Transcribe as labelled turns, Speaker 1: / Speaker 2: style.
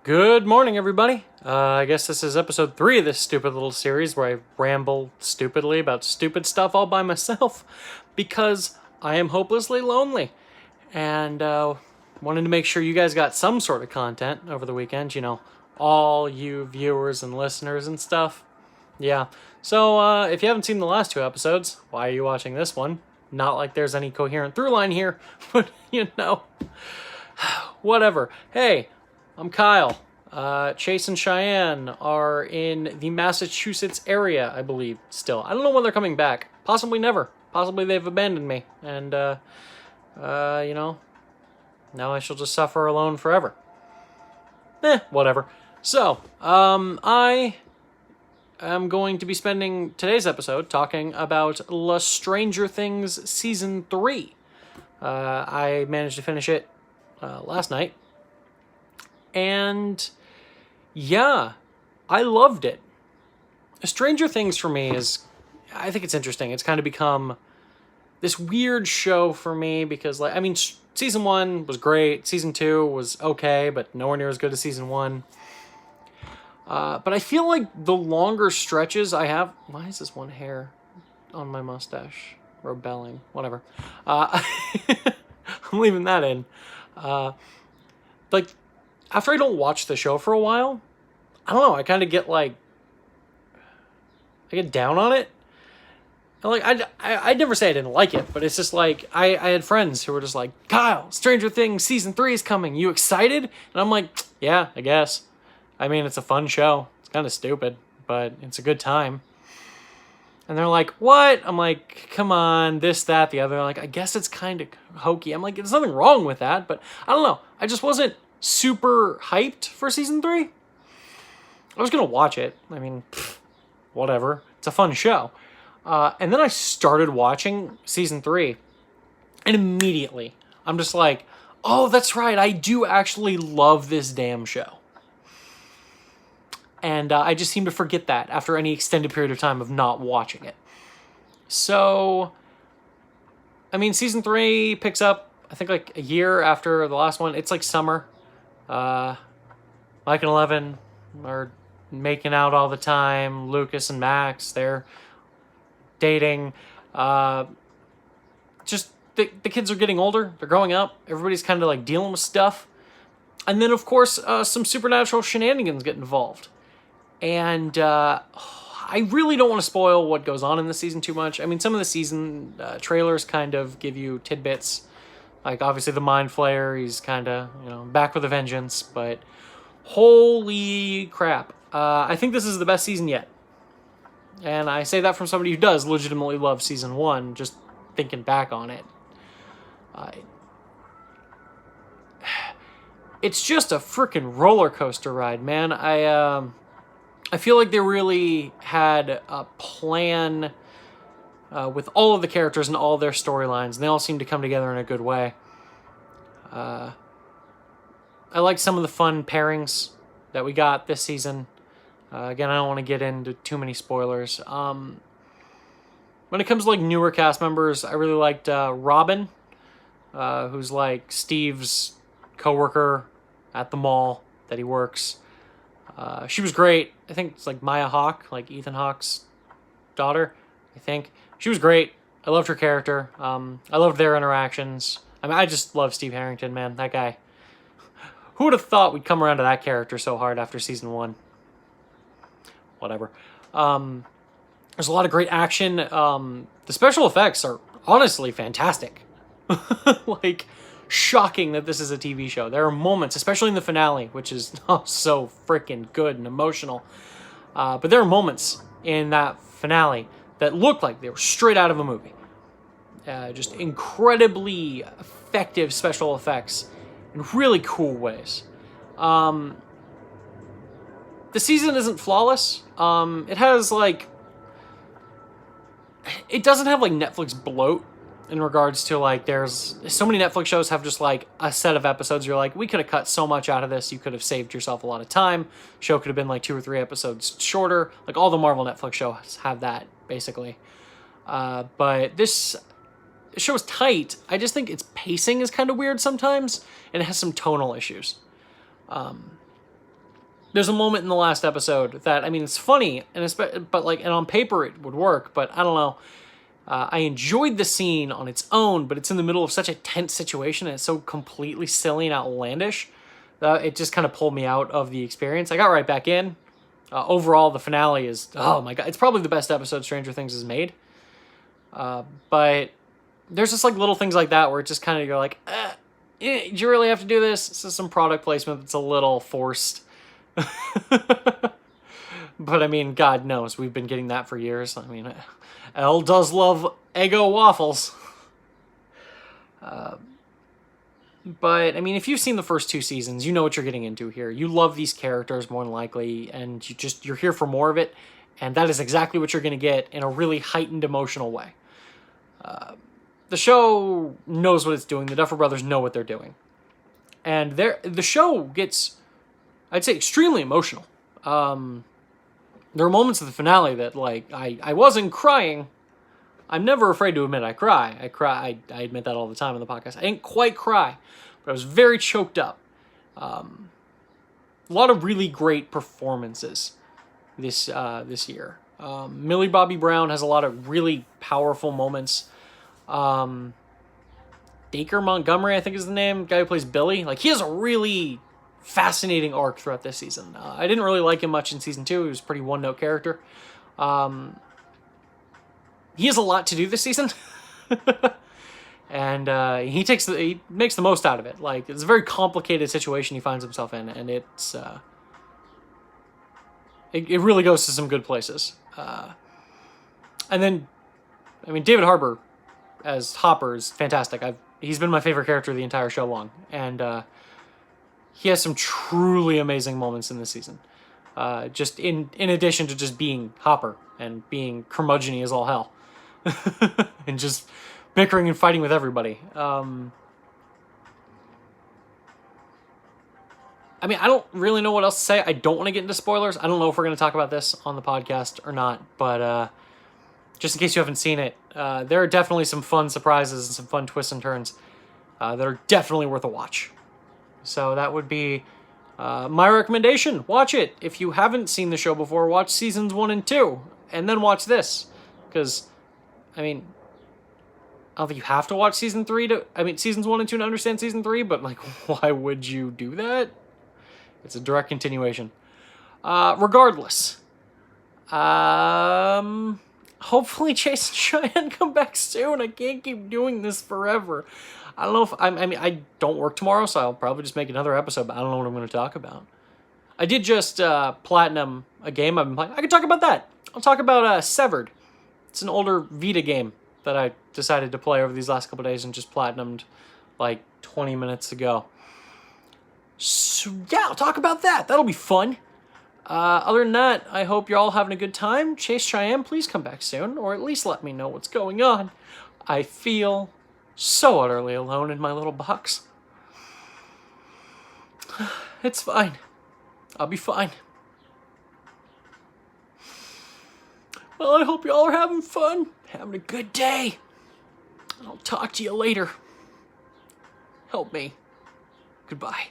Speaker 1: Good morning, everybody. I guess this is episode 3 of this stupid little series where I ramble stupidly about stupid stuff all by myself because I am hopelessly lonely. And wanted to make sure you guys got some sort of content over the weekend, all you viewers and listeners and stuff. Yeah. So if you haven't seen the last 2 episodes, why are you watching this one? Not like there's any coherent through line here, but whatever. Hey, I'm Kyle. Chase and Cheyenne are in the Massachusetts area, I believe, still. I don't know when they're coming back. Possibly never. Possibly they've abandoned me. And, now I shall just suffer alone forever. Whatever. So, I am going to be spending today's episode talking about Stranger Things Season 3. I managed to finish it last night. And yeah, I loved it. Stranger Things for me I think it's interesting. It's kind of become this weird show for me because, season 1 was great. Season 2 was okay, but nowhere near as good as season 1. But I feel like the longer stretches I have... Why is this one hair on my mustache rebelling? Whatever. I'm leaving that in. After I don't watch the show for a while, I don't know, I kind of get I get down on it. And I'd never say I didn't like it, but it's just I had friends who were just like, Kyle, Stranger Things Season 3 is coming. You excited? And I'm like, yeah, I guess. I mean, it's a fun show. It's kind of stupid, but it's a good time. And they're like, what? I'm like, come on, this, that, the other. They're like, I guess it's kind of hokey. I'm like, there's nothing wrong with that, but I don't know. I just wasn't super hyped for season 3. I was gonna watch it. I mean, whatever. It's a fun show. And then I started watching season 3, and immediately I'm just like, oh, that's right. I do actually love this damn show. And I just seem to forget that after any extended period of time of not watching it. So, season 3 picks up, I think, a year after the last one. It's summer. Mike and Eleven are making out all the time. Lucas and Max, they're dating. Just the kids are getting older. They're growing up. Everybody's kind of dealing with stuff. And then, of course, some supernatural shenanigans get involved. And I really don't want to spoil what goes on in the season too much. Some of the season trailers kind of give you tidbits. Obviously, the Mind Flayer, he's kind of, back with a vengeance. But holy crap. I think this is the best season yet. And I say that from somebody who does legitimately love season 1, just thinking back on it. It's just a freaking roller coaster ride, man. I feel like they really had a plan with all of the characters and all their storylines, and they all seem to come together in a good way. I like some of the fun pairings that we got this season. Again, I don't want to get into too many spoilers. When it comes to newer cast members, I really liked Robin, who's Steve's coworker at the mall that he works. She was great. I think it's Maya Hawke, Ethan Hawke's daughter, I think. She was great. I loved her character. I loved their interactions. I just love Steve Harrington, man. That guy. Who would have thought we'd come around to that character so hard after season 1? Whatever. There's a lot of great action. The special effects are honestly fantastic. Shocking that this is a TV show. There are moments, especially in the finale, which is so freaking good and emotional. But there are moments in that finale that look like they were straight out of a movie. Just incredibly effective special effects in really cool ways. The season isn't flawless. It has it doesn't have Netflix bloat in regards to there's so many Netflix shows have just a set of episodes. You're we could have cut so much out of this. You could have saved yourself a lot of time. Show could have been 2 or 3 episodes shorter. All the Marvel Netflix shows have that basically. But this show is tight. I just think its pacing is kind of weird sometimes, and it has some tonal issues. there's a moment in the last episode that, I mean, it's funny, but like, and on paper it would work, but I don't know. I enjoyed the scene on its own, but it's in the middle of such a tense situation, and it's so completely silly and outlandish that it just kind of pulled me out of the experience. I got right back in. Overall, the finale is, oh my god, it's probably the best episode Stranger Things has made. But there's just like little things like that where it just kind of, you're like, do you really have to do this? This is some product placement that's a little forced. But I mean, God knows, we've been getting that for years. I mean, Elle does love Eggo waffles. But I mean, if you've seen the first 2 seasons, you know what you're getting into here. You love these characters more than likely, and you're here for more of it. And that is exactly what you're going to get in a really heightened emotional way. The show knows what it's doing. The Duffer Brothers know what they're doing. And the show gets, I'd say, extremely emotional. There are moments of the finale that, like, I wasn't crying. I'm never afraid to admit I cry. I admit that all the time on the podcast. I didn't quite cry, but I was very choked up. A lot of really great performances this year. Millie Bobby Brown has a lot of really powerful moments. Dacre Montgomery, I think is the name, guy who plays Billy. Like, he has a really fascinating arc throughout this season. I didn't really like him much in season 2. He was a pretty one-note character. He has a lot to do this season. And he makes the most out of it. Like, it's a very complicated situation he finds himself in, and it's it really goes to some good places. And then, I mean, David Harbour as Hopper is fantastic. He's been my favorite character the entire show long, and he has some truly amazing moments in this season. Just in addition to just being Hopper and being curmudgeon-y as all hell. And just bickering and fighting with everybody. I mean, I don't really know what else to say. I don't want to get into spoilers. I don't know if we're going to talk about this on the podcast or not, but just in case you haven't seen it, there are definitely some fun surprises and some fun twists and turns that are definitely worth a watch. So that would be my recommendation. Watch it. If you haven't seen the show before, watch seasons 1 and 2, and then watch this. Because, I mean, I don't think you have to watch seasons 1 and 2 to understand season 3, but, like, why would you do that? It's a direct continuation. Regardless, hopefully Chase and Cheyenne come back soon. I can't keep doing this forever. I don't know if I don't work tomorrow, so I'll probably just make another episode, but I don't know what I'm going to talk about. I did just platinum a game I've been playing. I can talk about that. I'll talk about Severed. It's an older Vita game that I decided to play over these last couple days and just platinumed like 20 minutes ago. So yeah, I'll talk about that. That'll be fun. Other than that, I hope you're all having a good time. Chase, Cheyenne, please come back soon, or at least let me know what's going on. I feel so utterly alone in my little box. It's fine. I'll be fine. Well, I hope you all are having fun, having a good day. I'll talk to you later. Help me. Goodbye.